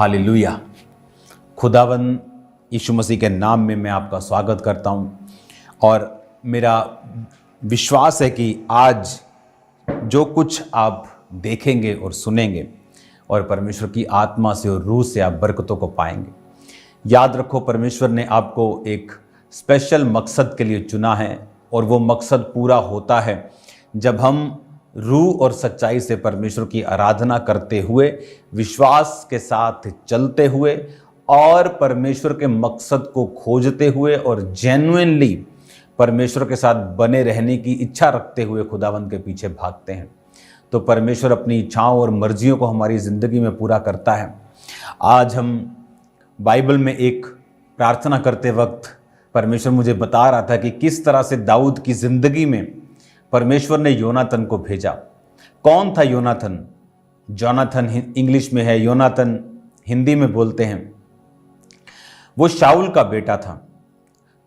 Hallelujah. खुदावन यीशु मसीह के नाम में मैं आपका स्वागत करता हूँ और मेरा विश्वास है कि आज जो कुछ आप देखेंगे और सुनेंगे और परमेश्वर की आत्मा से और रूह से आप बरकतों को पाएंगे। याद रखो, परमेश्वर ने आपको एक स्पेशल मकसद के लिए चुना है और वो मकसद पूरा होता है जब हम रूह और सच्चाई से परमेश्वर की आराधना करते हुए, विश्वास के साथ चलते हुए और परमेश्वर के मकसद को खोजते हुए और जेन्युइनली परमेश्वर के साथ बने रहने की इच्छा रखते हुए खुदावंद के पीछे भागते हैं। तो परमेश्वर अपनी इच्छाओं और मर्जियों को हमारी ज़िंदगी में पूरा करता है। आज हम बाइबल में एक प्रार्थना करते वक्त परमेश्वर मुझे बता रहा था कि किस तरह से दाऊद की ज़िंदगी में परमेश्वर ने योनातन को भेजा। कौन था योनातन? जोनाथन इंग्लिश में है, योनातन हिंदी में बोलते हैं। वो शाऊल का बेटा था।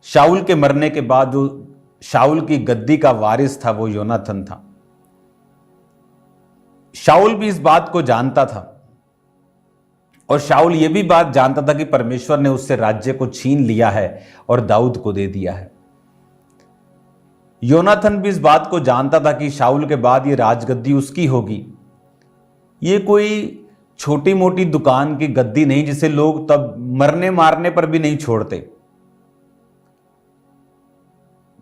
शाऊल के मरने के बाद जो शाऊल की गद्दी का वारिस था वो योनातन था। शाऊल भी इस बात को जानता था और शाऊल ये भी बात जानता था कि परमेश्वर ने उससे राज्य को छीन लिया है और दाऊद को दे दिया है। योनाथन भी इस बात को जानता था कि शाऊल के बाद ये राजगद्दी उसकी होगी। ये कोई छोटी मोटी दुकान की गद्दी नहीं जिसे लोग तब मरने मारने पर भी नहीं छोड़ते।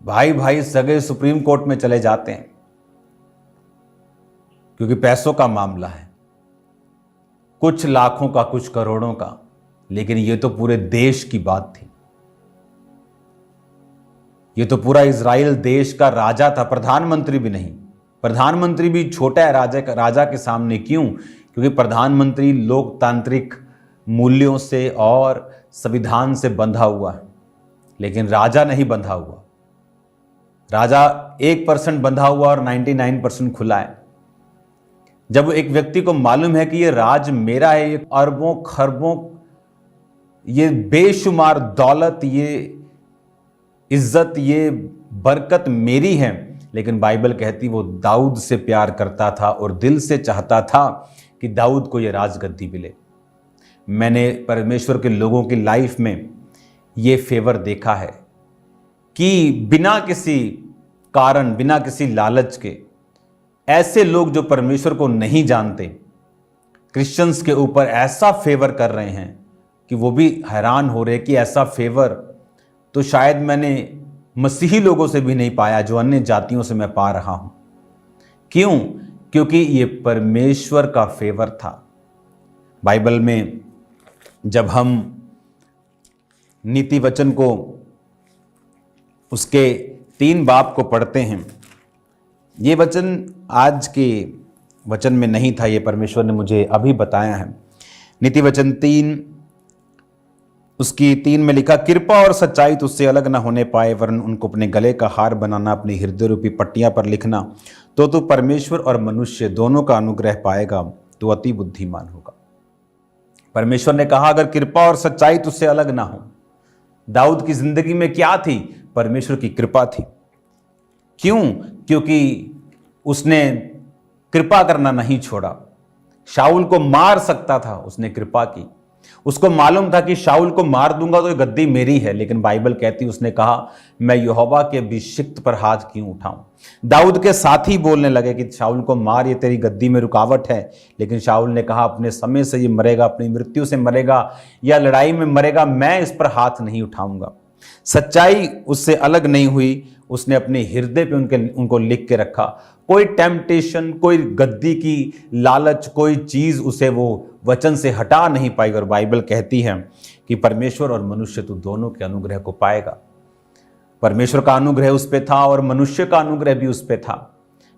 भाई भाई सगे सुप्रीम कोर्ट में चले जाते हैं क्योंकि पैसों का मामला है, कुछ लाखों का, कुछ करोड़ों का। लेकिन ये तो पूरे देश की बात थी। ये तो पूरा इज़राइल देश का राजा था, प्रधानमंत्री भी नहीं। प्रधानमंत्री भी छोटा है राजा के सामने। क्यों? क्योंकि प्रधानमंत्री लोकतांत्रिक मूल्यों से और संविधान से बंधा हुआ है, लेकिन राजा नहीं बंधा हुआ। राजा 1% बंधा हुआ और 99% खुला है। जब एक व्यक्ति को मालूम है कि ये राज मेरा है, ये अरबों खरबों, ये बेशुमार दौलत, ये इज्जत, ये बरकत मेरी है, लेकिन बाइबल कहती वो दाऊद से प्यार करता था और दिल से चाहता था कि दाऊद को ये राजगद्दी मिले। मैंने परमेश्वर के लोगों की लाइफ में ये फेवर देखा है कि बिना किसी कारण, बिना किसी लालच के, ऐसे लोग जो परमेश्वर को नहीं जानते क्रिश्चियंस के ऊपर ऐसा फेवर कर रहे हैं कि वो भी हैरान हो रहे कि ऐसा फेवर तो शायद मैंने मसीही लोगों से भी नहीं पाया जो अन्य जातियों से मैं पा रहा हूं। क्यों? क्योंकि ये परमेश्वर का फेवर था। बाइबल में जब हम नीति वचन को, उसके 3 बाब को पढ़ते हैं, ये वचन आज के वचन में नहीं था, ये परमेश्वर ने मुझे अभी बताया है। नीति वचन 3 उसकी 3 में लिखा, कृपा और सच्चाई तुझसे अलग न होने पाए, वरन उनको अपने गले का हार बनाना, अपनी हृदय रूपी पट्टियां पर लिखना, तो तू परमेश्वर और मनुष्य दोनों का अनुग्रह पाएगा, तो अति बुद्धिमान होगा। परमेश्वर ने कहा अगर कृपा और सच्चाई तुझसे अलग ना हो। दाऊद की जिंदगी में क्या थी? परमेश्वर की कृपा थी। क्यों? क्योंकि उसने कृपा करना नहीं छोड़ा। शाऊल को मार सकता था, उसने कृपा की। उसको मालूम था कि शाऊल को मार दूंगा तो ये गद्दी मेरी है, लेकिन बाइबल कहती उसने कहा मैं यहोवा के अभिषिक्त पर हाथ क्यों उठाऊं। दाऊद के साथी बोलने लगे कि शाऊल को मार, ये तेरी गद्दी में रुकावट है, लेकिन शाऊल ने कहा अपने समय से ये मरेगा, अपनी मृत्यु से मरेगा या लड़ाई में मरेगा, मैं इस पर हाथ नहीं उठाऊंगा। सच्चाई उससे अलग नहीं हुई, उसने अपने हृदय पे उनको लिख के रखा। कोई टेम्पटेशन, कोई गद्दी की लालच, कोई चीज उसे वो वचन से हटा नहीं पाई। और बाइबल कहती है कि परमेश्वर और मनुष्य तू दोनों के अनुग्रह को पाएगा। परमेश्वर का अनुग्रह उस पे था और मनुष्य का अनुग्रह भी उस पे था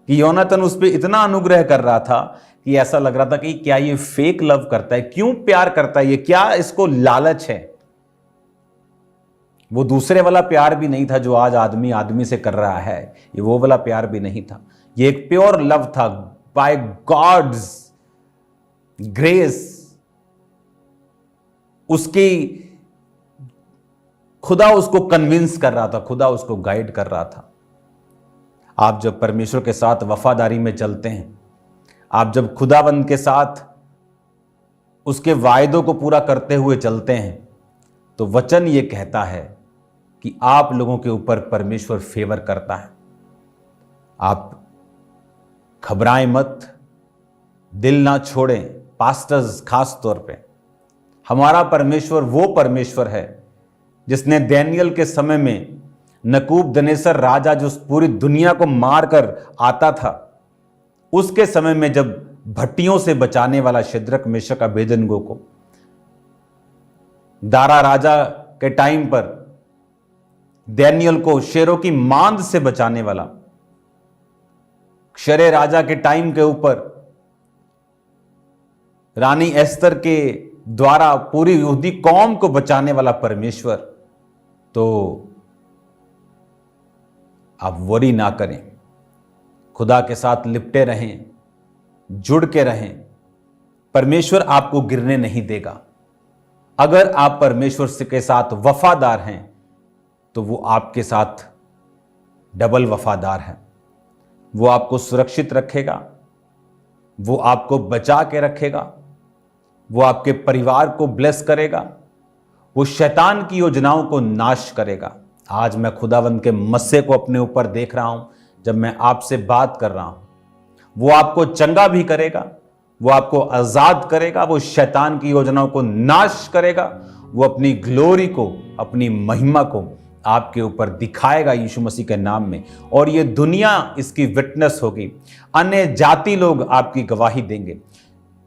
कि योनातन उस पे इतना अनुग्रह कर रहा था कि ऐसा लग रहा था कि क्या ये फेक लव करता है, क्यों प्यार करता है, ये क्या इसको लालच है। वो दूसरे वाला प्यार भी नहीं था जो आज आदमी आदमी से कर रहा है, ये वो वाला प्यार भी नहीं था। ये एक प्योर लव था बाय गॉड्स ग्रेस। उसकी खुदा उसको कन्विंस कर रहा था, खुदा उसको गाइड कर रहा था। आप जब परमेश्वर के साथ वफादारी में चलते हैं, आप जब खुदाबंद के साथ उसके वायदों को पूरा करते हुए चलते हैं, तो वचन ये कहता है कि आप लोगों के ऊपर परमेश्वर फेवर करता है। आप घबराएं मत, दिल ना छोड़ें। पास्टर्स खास तौर पे, हमारा परमेश्वर वो परमेश्वर है जिसने दानियेल के समय में नबूकदनेस्सर राजा जो पूरी दुनिया को मारकर आता था, उसके समय में जब भट्टियों से बचाने वाला शद्रक मेशक अबेदनगो को, दारा राजा के टाइम पर दानियेल को शेरों की मांद से बचाने वाला, शरे राजा के टाइम के ऊपर रानी एस्तर के द्वारा पूरी यहूदी कौम को बचाने वाला परमेश्वर, तो आप वरी ना करें, खुदा के साथ लिपटे रहें, जुड़ के रहें। परमेश्वर आपको गिरने नहीं देगा। अगर आप परमेश्वर के साथ वफादार हैं तो वो आपके साथ डबल वफादार है। वो आपको सुरक्षित रखेगा, वो आपको बचा के रखेगा, वो आपके परिवार को ब्लेस करेगा, वो शैतान की योजनाओं को नाश करेगा। आज मैं खुदावंद के मस्से को अपने ऊपर देख रहा हूं जब मैं आपसे बात कर रहा हूं। वो आपको चंगा भी करेगा, वो आपको आजाद करेगा, वो शैतान की योजनाओं को नाश करेगा, वो अपनी ग्लोरी को, अपनी महिमा को आपके ऊपर दिखाएगा यीशु मसीह के नाम में। और ये दुनिया इसकी विटनेस होगी। अन्य जाति लोग आपकी गवाही देंगे,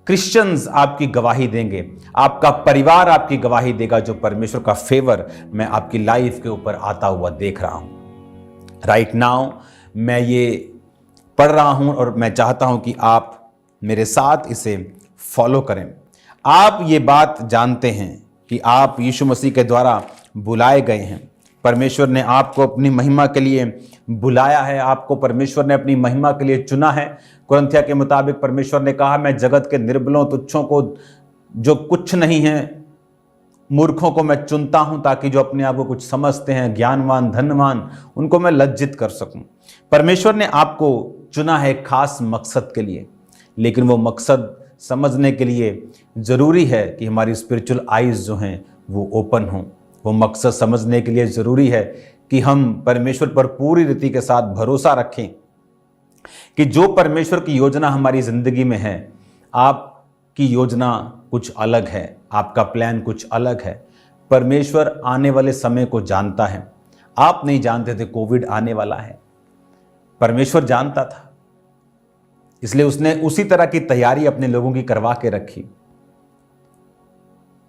क्रिश्चियंस आपकी गवाही देंगे, आपका परिवार आपकी गवाही देगा, जो परमेश्वर का फेवर मैं आपकी लाइफ के ऊपर आता हुआ देख रहा हूं। राइट नाउ मैं ये पढ़ रहा हूं और मैं चाहता हूं कि आप मेरे साथ इसे फॉलो करें। आप ये बात जानते हैं कि आप यीशु मसीह के द्वारा बुलाए गए हैं। परमेश्वर ने आपको अपनी महिमा के लिए बुलाया है, आपको परमेश्वर ने अपनी महिमा के लिए चुना है। कुरिन्थियों के मुताबिक परमेश्वर ने कहा, मैं जगत के निर्बलों, तुच्छों को, जो कुछ नहीं है, मूर्खों को मैं चुनता हूं, ताकि जो अपने आप को कुछ समझते हैं, ज्ञानवान, धनवान, उनको मैं लज्जित कर सकूं। परमेश्वर ने आपको चुना है खास मकसद के लिए, लेकिन वो मकसद समझने के लिए ज़रूरी है कि हमारी स्पिरिचुअल आइज़ जो हैं वो ओपन हों। वो मकसद समझने के लिए ज़रूरी है कि हम परमेश्वर पर पूरी रीति के साथ भरोसा रखें कि जो परमेश्वर की योजना हमारी ज़िंदगी में है, आपकी योजना कुछ अलग है, आपका प्लान कुछ अलग है। परमेश्वर आने वाले समय को जानता है। आप नहीं जानते थे कोविड आने वाला है, परमेश्वर जानता था, इसलिए उसने उसी तरह की तैयारी अपने लोगों की करवा के रखी।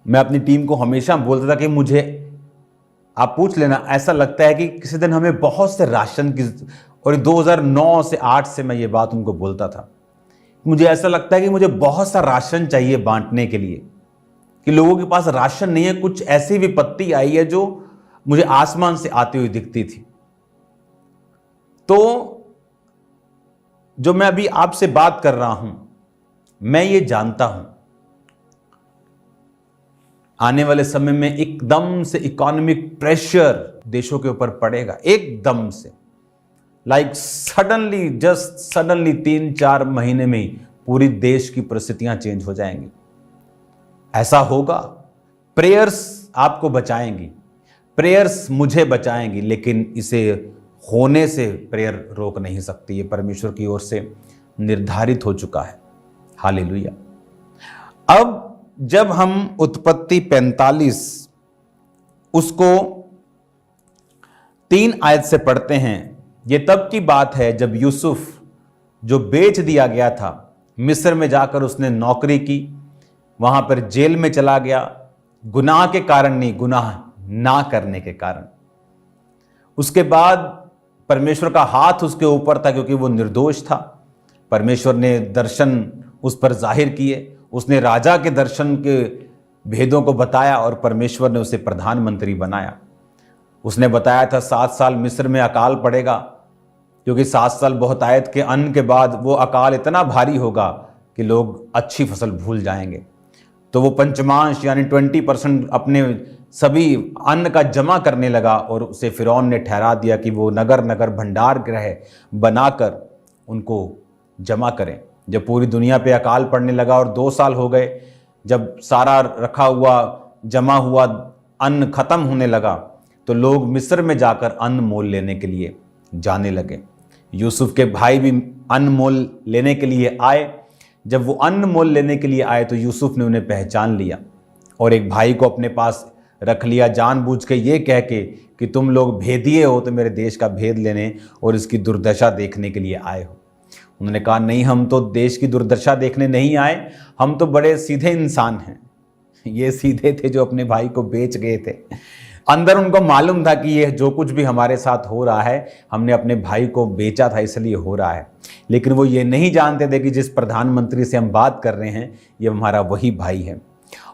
मैं अपनी टीम को हमेशा बोलता था कि मुझे, आप पूछ लेना, ऐसा लगता है कि किसी दिन हमें बहुत से राशन की, और 2009 से 8 से मैं ये बात उनको बोलता था, मुझे ऐसा लगता है कि मुझे बहुत सा राशन चाहिए बांटने के लिए, कि लोगों के पास राशन नहीं है। कुछ ऐसी विपत्ति आई है जो मुझे आसमान से आती हुई दिखती थी। तो जो मैं अभी आपसे बात कर रहा हूं, मैं ये जानता हूं आने वाले समय में एकदम से इकोनॉमिक प्रेशर देशों के ऊपर पड़ेगा, एकदम से, लाइक सडनली, जस्ट सडनली 3-4 महीने में पूरी देश की परिस्थितियां चेंज हो जाएंगी। ऐसा होगा। प्रेयर्स आपको बचाएंगी, प्रेयर्स मुझे बचाएंगी, लेकिन इसे होने से प्रेयर रोक नहीं सकती। ये परमेश्वर की ओर से निर्धारित हो चुका है। हालेलुया। अब जब हम उत्पत्ति 45 उसको 3 आयत से पढ़ते हैं, ये तब की बात है जब यूसुफ, जो बेच दिया गया था, मिस्र में जाकर उसने नौकरी की, वहां पर जेल में चला गया, गुनाह के कारण नहीं, गुनाह ना करने के कारण। उसके बाद परमेश्वर का हाथ उसके ऊपर था क्योंकि वो निर्दोष था। परमेश्वर ने दर्शन उस पर जाहिर किए, उसने राजा के दर्शन के भेदों को बताया और परमेश्वर ने उसे प्रधानमंत्री बनाया। उसने बताया था 7 साल मिस्र में अकाल पड़ेगा, क्योंकि 7 साल बहुतायत के अन्न के बाद वो अकाल इतना भारी होगा कि लोग अच्छी फसल भूल जाएंगे। तो वो पंचमांश यानी 20% अपने सभी अन्न का जमा करने लगा और उसे फिरौन ने ठहरा दिया कि वो नगर नगर भंडार गृह बनाकर उनको जमा करें। जब पूरी दुनिया पे अकाल पड़ने लगा और 2 साल हो गए, जब सारा रखा हुआ जमा हुआ अन्न खत्म होने लगा तो लोग मिस्र में जाकर अन्न मोल लेने के लिए जाने लगे। यूसुफ के भाई भी अन्न मोल लेने के लिए आए। जब वो अन्न मोल लेने के लिए आए तो यूसुफ ने उन्हें पहचान लिया और एक भाई को अपने पास रख लिया, जानबूझ के ये कह के कि तुम लोग भेदिए हो, तो मेरे देश का भेद लेने और इसकी दुर्दशा देखने के लिए आए हो। उन्होंने कहा नहीं, हम तो देश की दुर्दशा देखने नहीं आए, हम तो बड़े सीधे इंसान हैं। ये सीधे थे जो अपने भाई को बेच गए थे। अंदर उनको मालूम था कि ये जो कुछ भी हमारे साथ हो रहा है, हमने अपने भाई को बेचा था इसलिए हो रहा है। लेकिन वो ये नहीं जानते थे कि जिस प्रधानमंत्री से हम बात कर रहे हैं ये हमारा वही भाई है।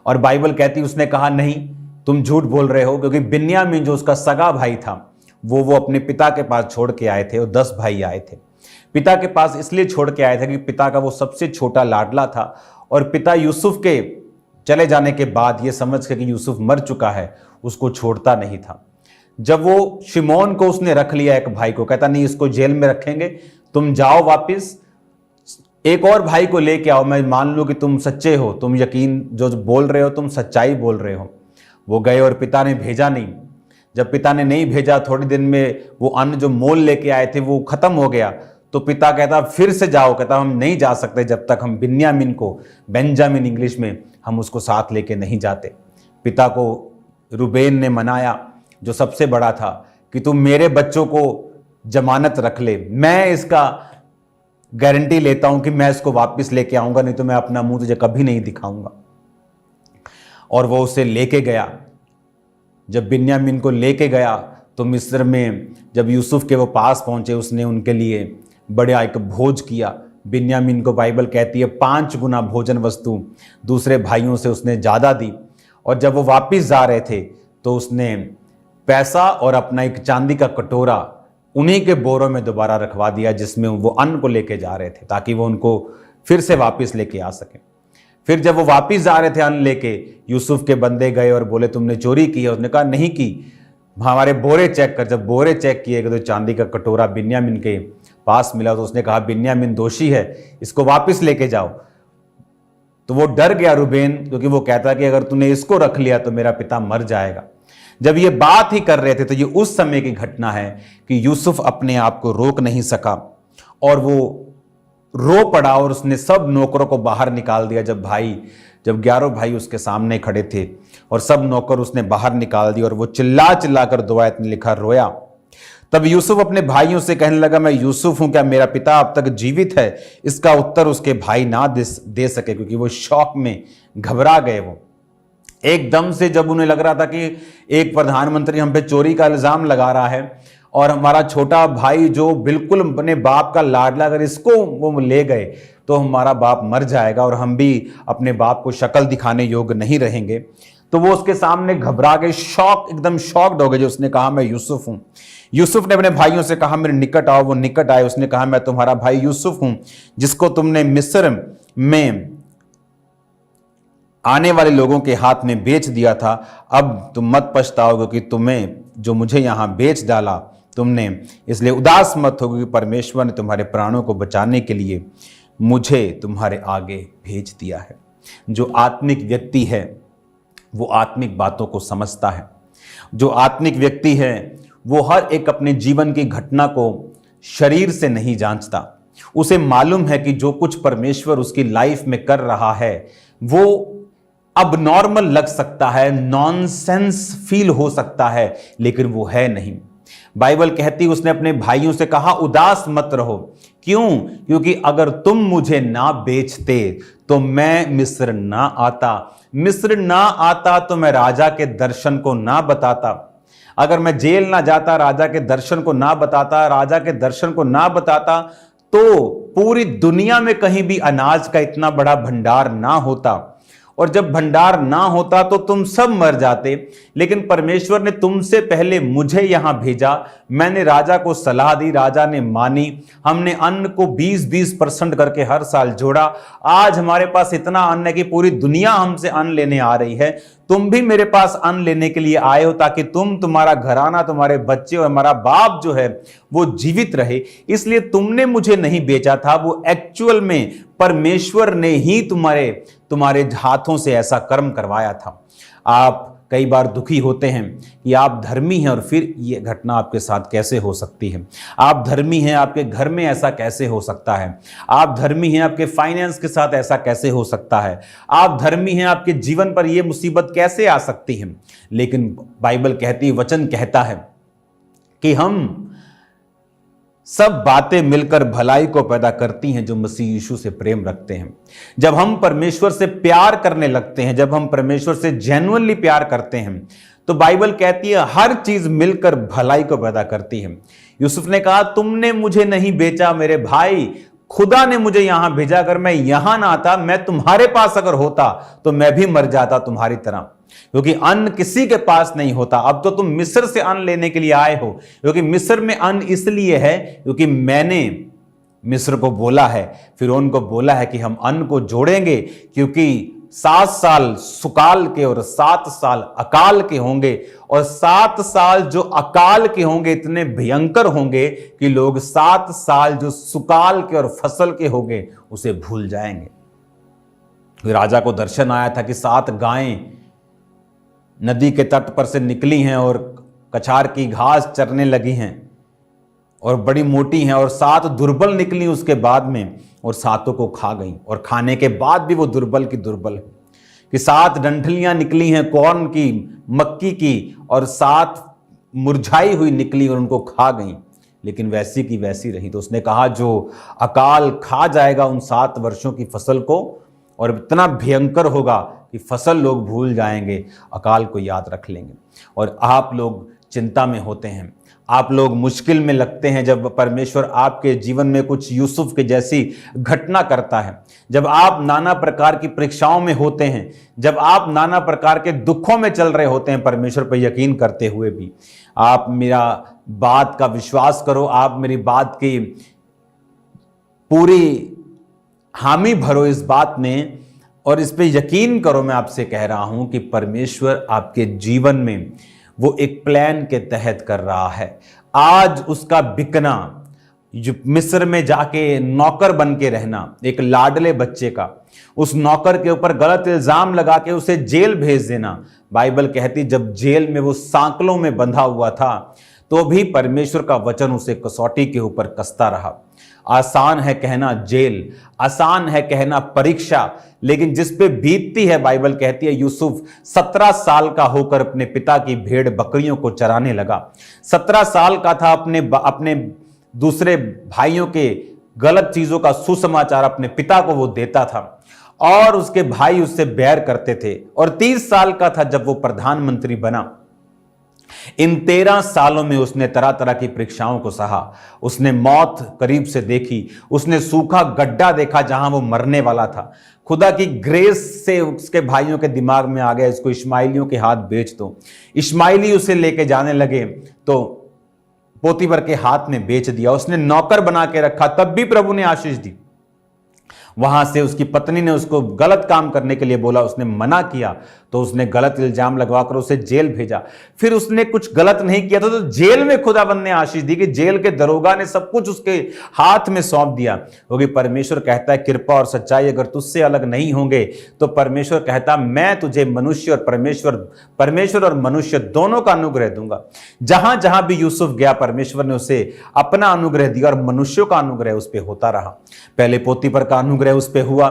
और बाइबल कहती, उसने कहा नहीं, तुम झूठ बोल रहे हो, क्योंकि बिन्यामीन जो उसका सगा भाई था वो अपने पिता के पास छोड़ के आए थे। और 10 भाई आए थे। पिता के पास इसलिए छोड़ के आए थे कि पिता का वो सबसे छोटा लाडला था और पिता यूसुफ के चले जाने के बाद ये समझ के कि यूसुफ मर चुका है उसको छोड़ता नहीं था। जब वो शिमोन को उसने रख लिया, एक भाई को, कहता नहीं इसको जेल में रखेंगे, तुम जाओ वापिस, एक और भाई को लेके आओ, मैं मान लूं कि तुम सच्चे हो, तुम यकीन जो बोल रहे हो तुम सच्चाई बोल रहे हो। वो गए और पिता ने भेजा नहीं। जब पिता ने नहीं भेजा, थोड़े दिन में वो अन्न जो मोल लेके आए थे वो खत्म हो गया। तो पिता कहता फिर से जाओ, कहता हम नहीं जा सकते जब तक हम बिन्यामीन को, बेंजामिन इंग्लिश में, हम उसको साथ लेके नहीं जाते। पिता को रूबेन ने मनाया जो सबसे बड़ा था कि तुम मेरे बच्चों को जमानत रख ले, मैं इसका गारंटी लेता हूं कि मैं इसको वापस लेके आऊंगा, नहीं तो मैं अपना मुंह तुझे कभी नहीं दिखाऊंगा। और वो उसे लेके गया। जब बिन्यामीन को लेके गया तो मिस्र में जब यूसुफ के वो पास पहुंचे, उसने उनके लिए बड़ा एक भोज किया। बिन्यामीन को बाइबल कहती है 5 गुना भोजन वस्तु दूसरे भाइयों से उसने ज़्यादा दी। और जब वो वापस जा रहे थे तो उसने पैसा और अपना एक चांदी का कटोरा उन्हीं के बोरों में दोबारा रखवा दिया जिसमें वो अन्न को लेके जा रहे थे, ताकि वो उनको फिर से वापस लेके आ सके। फिर जब वो वापस जा रहे थे अन्न लेके, यूसुफ के बंदे गए और बोले तुमने चोरी की है? उसने कहा नहीं की, हमारे बोरे चेक कर। जब बोरे चेक किए गए तो चांदी का कटोरा बिन्यामीन के पास मिला। तो उसने कहा बिन्यामीन दोषी है, इसको वापस लेके जाओ। तो वो डर गया रूबेन, क्योंकि वो कहता कि अगर तूने इसको रख लिया तो मेरा पिता मर जाएगा। जब ये बात ही कर रहे थे तो ये उस समय की घटना है कि यूसुफ अपने आप को रोक नहीं सका और वो रो पड़ा और उसने सब नौकरों को बाहर निकाल दिया। जब 11 भाई उसके सामने खड़े थे और सब नौकर उसने बाहर निकाल दिया और वो चिल्ला चिल्ला कर दुआ इतने लिखा रोया। तब यूसुफ अपने भाइयों से कहने लगा मैं यूसुफ हूं, क्या मेरा पिता अब तक जीवित है? इसका उत्तर उसके भाई ना दे सके, क्योंकि वो शौक में घबरा गए। वो एकदम से जब उन्हें लग रहा था कि एक प्रधानमंत्री हम पे चोरी का इल्जाम लगा रहा है और हमारा छोटा भाई जो बिल्कुल अपने बाप का लाडला, अगर इसको वो ले गए तो हमारा बाप मर जाएगा और हम भी अपने बाप को शक्ल दिखाने योग्य नहीं रहेंगे। तो वो उसके सामने घबरा गए, एकदम शॉक्ड हो गए। जो उसने कहा मैं यूसुफ हूं। यूसुफ ने अपने भाइयों से कहा मेरे निकट आओ। वो निकट आए। उसने कहा मैं तुम्हारा भाई यूसुफ हूं, जिसको तुमने मिस्र में आने वाले लोगों के हाथ में बेच दिया था। अब तुम मत पछताओ, क्योंकि तुम्हें जो मुझे यहां बेच डाला तुमने, इसलिए उदास मत हो, क्योंकि परमेश्वर ने तुम्हारे प्राणों को बचाने के लिए मुझे तुम्हारे आगे भेज दिया है। जो आत्मिक व्यक्ति है वो आत्मिक बातों को समझता है। जो आत्मिक व्यक्ति है वो हर एक अपने जीवन की घटना को शरीर से नहीं जांचता। उसे मालूम है कि जो कुछ परमेश्वर उसकी लाइफ में कर रहा है वो अब नॉर्मल लग सकता है, नॉनसेंस फील हो सकता है, लेकिन वो है नहीं। बाइबल कहती उसने अपने भाइयों से कहा उदास मत रहो। क्यों? क्योंकि अगर तुम मुझे ना बेचते तो मैं मिस्र ना आता तो मैं राजा के दर्शन को ना बताता। अगर मैं जेल ना जाता, राजा के दर्शन को ना बताता, तो पूरी दुनिया में कहीं भी अनाज का इतना बड़ा भंडार ना होता। और जब भंडार ना होता तो तुम सब मर जाते। लेकिन परमेश्वर ने तुमसे पहले मुझे यहां भेजा। मैंने राजा को सलाह दी, राजा ने मानी। हमने अन्न को 20% करके हर साल जोड़ा। आज हमारे पास इतना अन्न है कि पूरी दुनिया हमसे अन्न लेने आ रही है। तुम भी मेरे पास अन्न लेने के लिए आए हो, ताकि तुम्हारा घराना, तुम्हारे बच्चे और हमारा बाप जो है वो जीवित रहे। इसलिए तुमने मुझे नहीं बेचा था, वो एक्चुअल में परमेश्वर ने ही तुम्हारे हाथों से ऐसा कर्म करवाया था। आप कई बार दुखी होते हैं कि आप धर्मी हैं और फिर ये घटना आपके साथ कैसे हो सकती है। आप धर्मी हैं, आपके घर में ऐसा कैसे हो सकता है। आप धर्मी हैं, आपके फाइनेंस के साथ ऐसा कैसे हो सकता है। आप धर्मी हैं, आपके जीवन पर यह मुसीबत कैसे आ सकती है। लेकिन बाइबल कहती, वचन कहता है कि हम सब बातें मिलकर भलाई को पैदा करती हैं जो मसीह यीशु से प्रेम रखते हैं। जब हम परमेश्वर से प्यार करने लगते हैं, जब हम परमेश्वर से जेन्युइनली प्यार करते हैं, तो बाइबल कहती है हर चीज मिलकर भलाई को पैदा करती है। यूसुफ ने कहा, तुमने मुझे नहीं बेचा मेरे भाई, खुदा ने मुझे यहां भेजा। अगर मैं यहां ना आता, मैं तुम्हारे पास अगर होता तो मैं भी मर जाता तुम्हारी तरह, क्योंकि अन्न किसी के पास नहीं होता। अब तो तुम मिस्र से अन्न लेने के लिए आए हो, क्योंकि मिस्र में अन्न इसलिए है क्योंकि मैंने मिस्र को बोला है, फिरौन को बोला है कि हम अन्न को जोड़ेंगे, क्योंकि 7 साल सुकाल के और 7 साल अकाल के होंगे, और 7 साल जो अकाल के होंगे इतने भयंकर होंगे कि लोग 7 साल जो सुकाल के और फसल के होंगे उसे भूल जाएंगे। राजा को दर्शन आया था कि 7 गायें नदी के तट पर से निकली हैं और कछार की घास चरने लगी हैं और बड़ी मोटी हैं, और 7 दुर्बल निकली उसके बाद में और 7 को खा गई, और खाने के बाद भी वो दुर्बल की दुर्बल है। कि 7 डंठलियां निकली हैं कॉर्न की, मक्की की, और 7 मुरझाई हुई निकली और उनको खा गई, लेकिन वैसी की वैसी रही। तो उसने कहा जो अकाल खा जाएगा उन 7 वर्षों की फसल को, और इतना भयंकर होगा कि फसल लोग भूल जाएंगे, अकाल को याद रख लेंगे। और आप लोग चिंता में होते हैं, आप लोग मुश्किल में लगते हैं जब परमेश्वर आपके जीवन में कुछ यूसुफ के जैसी घटना करता है। जब आप नाना प्रकार की परीक्षाओं में होते हैं, जब आप नाना प्रकार के दुखों में चल रहे होते हैं परमेश्वर पर यकीन करते हुए भी, आप मेरा बात का विश्वास करो, आप मेरी बात की पूरी हामी भरो इस बात में, और इस पे यकीन करो। मैं आपसे कह रहा हूं कि परमेश्वर आपके जीवन में वो एक प्लान के तहत कर रहा है। आज उसका बिकना, जो मिस्र में जाके नौकर बन के रहना एक लाडले बच्चे का, उस नौकर के ऊपर गलत इल्जाम लगा के उसे जेल भेज देना। बाइबल कहती जब जेल में वो सांकलों में बंधा हुआ था तो भी परमेश्वर का वचन उसे कसौटी के ऊपर कसता रहा। आसान है कहना जेल, आसान है कहना परीक्षा, लेकिन जिस पे बीतती है, बाइबल कहती है यूसुफ 17 साल का होकर अपने पिता की भेड़ बकरियों को चराने लगा। 17 साल का था, अपने दूसरे भाइयों के गलत चीजों का सुसमाचार अपने पिता को वो देता था, और उसके भाई उससे बैर करते थे। और 30 साल का था जब वो प्रधानमंत्री बना। इन 13 सालों में उसने तरह तरह की परीक्षाओं को सहा, उसने मौत करीब से देखी, उसने सूखा गड्ढा देखा जहां वो मरने वाला था। खुदा की ग्रेस से उसके भाइयों के दिमाग में आ गया इसको इश्माइलियों के हाथ बेच दो। इश्माइली उसे लेके जाने लगे तो पोतीफर के हाथ में बेच दिया। उसने नौकर बना के रखा, तब भी प्रभु ने आशीष दी। वहां से उसकी पत्नी ने उसको गलत काम करने के लिए बोला, उसने मना किया तो उसने गलत इल्जाम लगवाकर उसे जेल भेजा। फिर उसने कुछ गलत नहीं किया था तो जेल में खुदाबंद ने आशीष दी कि जेल के दरोगा ने सब कुछ उसके हाथ में सौंप दिया। क्योंकि परमेश्वर कहता है कृपा और सच्चाई अगर तुझसे अलग नहीं होंगे तो परमेश्वर कहता मैं तुझे मनुष्य और परमेश्वर और मनुष्य दोनों का अनुग्रह दूंगा। जहां जहां भी यूसुफ गया परमेश्वर ने उसे अपना अनुग्रह दिया और मनुष्यों का अनुग्रह उस पर होता रहा। पहले पोतीफर का अनुग्रह उस पे हुआ,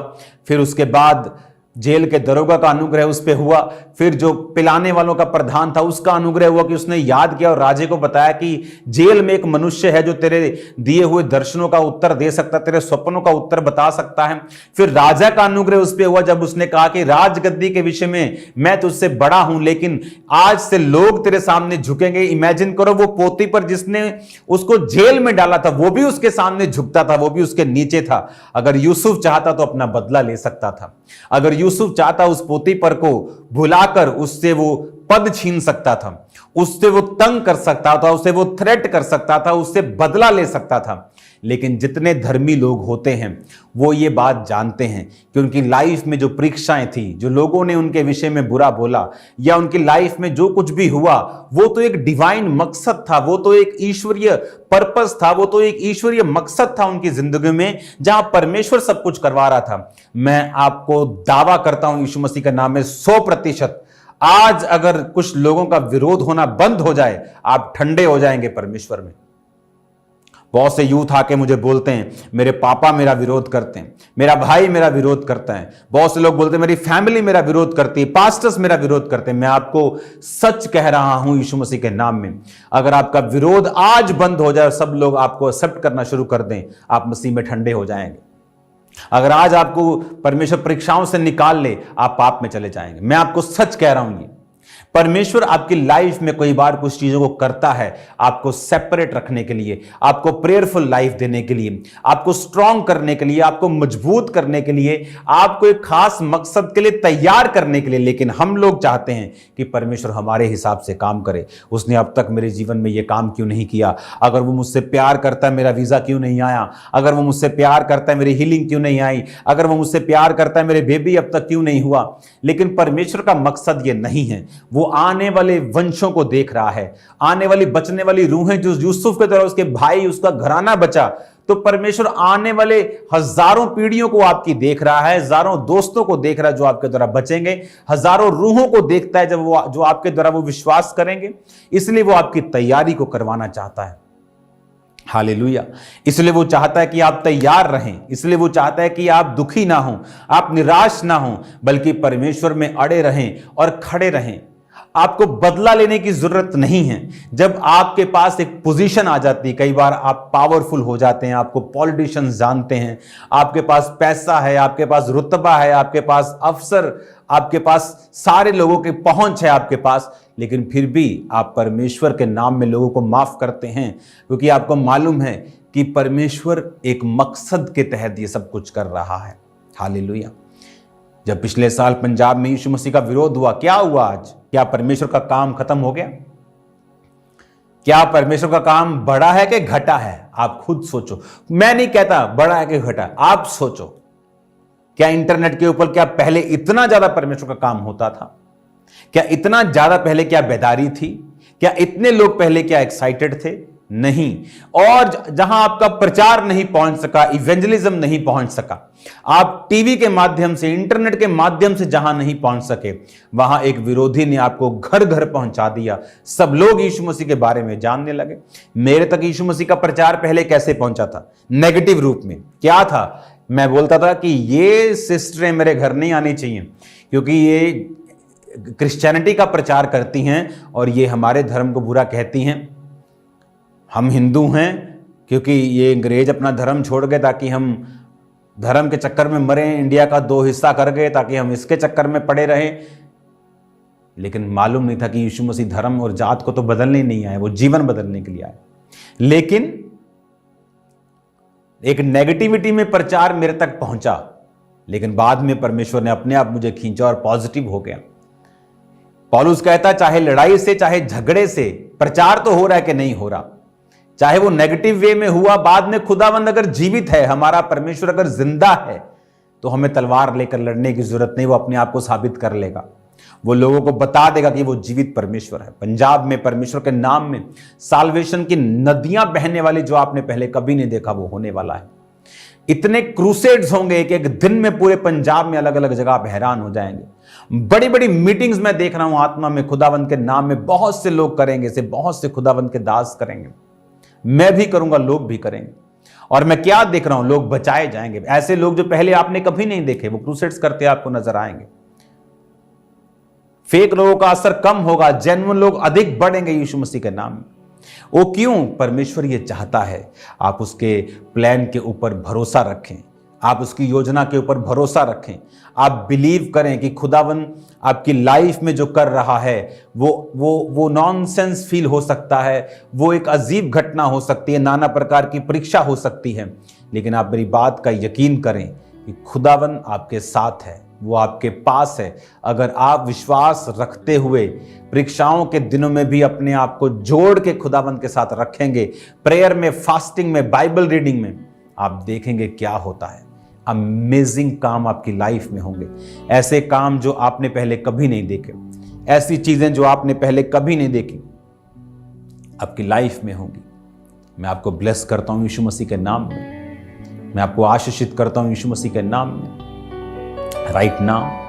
फिर उसके बाद जेल के दरोगा का अनुग्रह उस पे हुआ, फिर जो पिलाने वालों का प्रधान था उसका अनुग्रह हुआ कि उसने याद किया और राजे को बताया कि जेल में एक मनुष्य है जो तेरे दिए हुए दर्शनों का उत्तर दे सकता, तेरे स्वप्नों का उत्तर बता सकता है। फिर राजा का अनुग्रह उस पे हुआ जब उसने कहा कि राजगद्दी के विषय में मैं तुझसे बड़ा हूं लेकिन आज से लोग तेरे सामने झुकेंगे। इमेजिन करो वो पोतीफर जिसने उसको जेल में डाला था वो भी उसके सामने झुकता था, वो भी उसके नीचे था। अगर यूसुफ चाहता तो अपना बदला ले सकता था। अगर यूसुफ चाहता उस पोतीफर को भुलाकर उससे वो पद छीन सकता था, उससे वो तंग कर सकता था, उससे वो थ्रेट कर सकता था, उससे बदला ले सकता था। लेकिन जितने धर्मी लोग होते हैं वो ये बात जानते हैं कि उनकी लाइफ में जो परीक्षाएं थी, जो लोगों ने उनके विषय में बुरा बोला, या उनकी लाइफ में जो कुछ भी हुआ, वो तो एक डिवाइन मकसद था, वो तो एक ईश्वरीय पर्पस था, वो तो एक ईश्वरीय मकसद था उनकी जिंदगी में, जहां परमेश्वर सब कुछ करवा रहा था। मैं आपको दावा करता हूं यीशु मसीह के नाम में 100%, आज अगर कुछ लोगों का विरोध होना बंद हो जाए, आप ठंडे हो जाएंगे परमेश्वर में। बहुत से यूथ आके मुझे बोलते हैं मेरे पापा मेरा विरोध करते हैं, मेरा भाई मेरा विरोध करता है, बहुत से लोग बोलते हैं मेरी फैमिली मेरा विरोध करती है, पास्टर्स मेरा विरोध करते हैं। मैं आपको सच कह रहा हूं यीशु मसीह के नाम में, अगर आपका विरोध आज बंद हो जाए और सब लोग आपको एक्सेप्ट करना शुरू कर दें, आप मसीह में ठंडे हो जाएंगे। अगर आज आपको परमेश्वर परीक्षाओं से निकाल ले, आप पाप में चले जाएंगे। मैं आपको सच कह रहा हूं। ये परमेश्वर आपकी लाइफ में कई बार कुछ चीजों को करता है आपको सेपरेट रखने के लिए, आपको प्रेयरफुल लाइफ देने के लिए, आपको स्ट्रांग करने के लिए, आपको मजबूत करने के लिए, आपको एक खास मकसद के लिए तैयार करने के लिए। लेकिन हम लोग चाहते हैं कि परमेश्वर हमारे हिसाब से काम करे। उसने अब तक मेरे जीवन में यह काम क्यों नहीं किया? अगर वो मुझसे प्यार करता है, मेरा वीजा क्यों नहीं आया? अगर वो मुझसे प्यार करता है, मेरी हीलिंग क्यों नहीं आई? अगर वो मुझसे प्यार करता है, मेरे बेबी अब तक क्यों नहीं हुआ? लेकिन परमेश्वर का मकसद ये नहीं है। वो आने वाले वंशों को देख रहा है, आने वाली बचने वाली रूहें, जो यूसुफ के तरह उसके भाई, उसका घराना बचा, तो परमेश्वर आने वाले हजारों पीढ़ियों को आपकी देख रहा है, हजारों दोस्तों को देख रहा है जो आपके द्वारा बचेंगे, हजारों रूहों को देखता है जब वो जो आपके द्वारा वो विश्वास करेंगे। इसलिए वो आपकी तैयारी को करवाना चाहता है। हालेलुया। इसलिए वो चाहता है कि आप तैयार रहें, इसलिए वो चाहता है कि आप दुखी ना हो, आप निराश ना हो, बल्कि परमेश्वर में अड़े रहें और खड़े रहें। आपको बदला लेने की जरूरत नहीं है। जब आपके पास एक पोजीशन आ जाती है, कई बार आप पावरफुल हो जाते हैं, आपको पॉलिटिशियंस जानते हैं, आपके पास पैसा है, आपके पास रुतबा है, आपके पास अफसर, आपके पास सारे लोगों की पहुंच है आपके पास, लेकिन फिर भी आप परमेश्वर के नाम में लोगों को माफ करते हैं, क्योंकि आपको मालूम है कि परमेश्वर एक मकसद के तहत ये सब कुछ कर रहा है। हालेलुया। जब पिछले साल पंजाब में यीशु मसीह का विरोध हुआ, क्या हुआ आज? क्या परमेश्वर का काम खत्म हो गया? क्या परमेश्वर का काम बढ़ा है कि घटा है? आप खुद सोचो। मैं नहीं कहता बढ़ा है कि घटा, आप सोचो। क्या इंटरनेट के ऊपर क्या पहले इतना ज्यादा परमेश्वर का काम होता था? क्या इतना ज्यादा पहले क्या बेदारी थी? क्या इतने लोग पहले क्या एक्साइटेड थे? नहीं। और जहां आपका प्रचार नहीं पहुंच सका, इवेंजलिज्म नहीं पहुंच सका, आप टीवी के माध्यम से, इंटरनेट के माध्यम से जहां नहीं पहुंच सके, वहां एक विरोधी ने आपको घर घर पहुंचा दिया। सब लोग यीशु मसीह के बारे में जानने लगे। मेरे तक यीशु मसीह का प्रचार पहले कैसे पहुंचा था? नेगेटिव रूप में। क्या था? मैं बोलता था कि ये सिस्टरें मेरे घर नहीं आनी चाहिए, क्योंकि ये क्रिश्चियनिटी का प्रचार करती हैं और ये हमारे धर्म को बुरा कहती हैं। हम हिंदू हैं क्योंकि ये अंग्रेज अपना धर्म छोड़ गए ताकि हम धर्म के चक्कर में मरें, इंडिया का 2 हिस्सा कर गए ताकि हम इसके चक्कर में पड़े रहें। लेकिन मालूम नहीं था कि यीशु मसीह धर्म और जात को तो बदलने नहीं आए, वो जीवन बदलने के लिए आए। लेकिन एक नेगेटिविटी में प्रचार मेरे तक पहुंचा, लेकिन बाद में परमेश्वर ने अपने आप मुझे खींचा और पॉजिटिव हो गया। पौलुस कहता चाहे लड़ाई से, चाहे झगड़े से प्रचार तो हो रहा है कि नहीं हो रहा, चाहे वो नेगेटिव वे में हुआ, बाद में खुदावंद अगर जीवित है, हमारा परमेश्वर अगर जिंदा है, तो हमें तलवार लेकर लड़ने की जरूरत नहीं। वो अपने आप को साबित कर लेगा, वो लोगों को बता देगा कि वो जीवित परमेश्वर है। पंजाब में परमेश्वर के नाम में साल्वेशन की नदियां बहने वाली जो आपने पहले कभी नहीं देखा, वो होने वाला है। इतने क्रूसेड्स होंगे एक एक दिन में पूरे पंजाब में, अलग अलग जगह आप हैरान हो जाएंगे। बड़ी बड़ी मीटिंग्स मैं देख रहा हूं आत्मा में, खुदावंद के नाम में बहुत से लोग करेंगे, से बहुत से खुदावंद के दास करेंगे। मैं भी करूंगा, लोग भी करेंगे। और मैं क्या देख रहा हूं, लोग बचाए जाएंगे। ऐसे लोग जो पहले आपने कभी नहीं देखे, वो क्रूसेड्स करते आपको नजर आएंगे। फेक लोगों का असर कम होगा, जेन्युइन लोग अधिक बढ़ेंगे यीशु मसीह के नाम में। वो क्यों? परमेश्वर ये चाहता है आप उसके प्लान के ऊपर भरोसा रखें, आप उसकी योजना के ऊपर भरोसा रखें, आप बिलीव करें कि खुदावन आपकी लाइफ में जो कर रहा है वो नॉनसेंस फील हो सकता है, वो एक अजीब घटना हो सकती है, नाना प्रकार की परीक्षा हो सकती है, लेकिन आप मेरी बात का यकीन करें कि खुदावन आपके साथ है, वो आपके पास है। अगर आप विश्वास रखते हुए परीक्षाओं के दिनों में भी अपने आप को जोड़ के खुदाबंद के साथ रखेंगे, प्रेयर में, फास्टिंग में, बाइबल रीडिंग में, आप देखेंगे क्या होता है। अमेजिंग काम आपकी लाइफ में होंगे, ऐसे काम जो आपने पहले कभी नहीं देखे, ऐसी चीजें जो आपने पहले कभी नहीं देखी आपकी लाइफ में होंगी। मैं आपको ब्लेस करता हूं यीशु मसीह के नाम में, मैं आपको आशीषित करता हूं यीशु मसीह के नाम में। Right now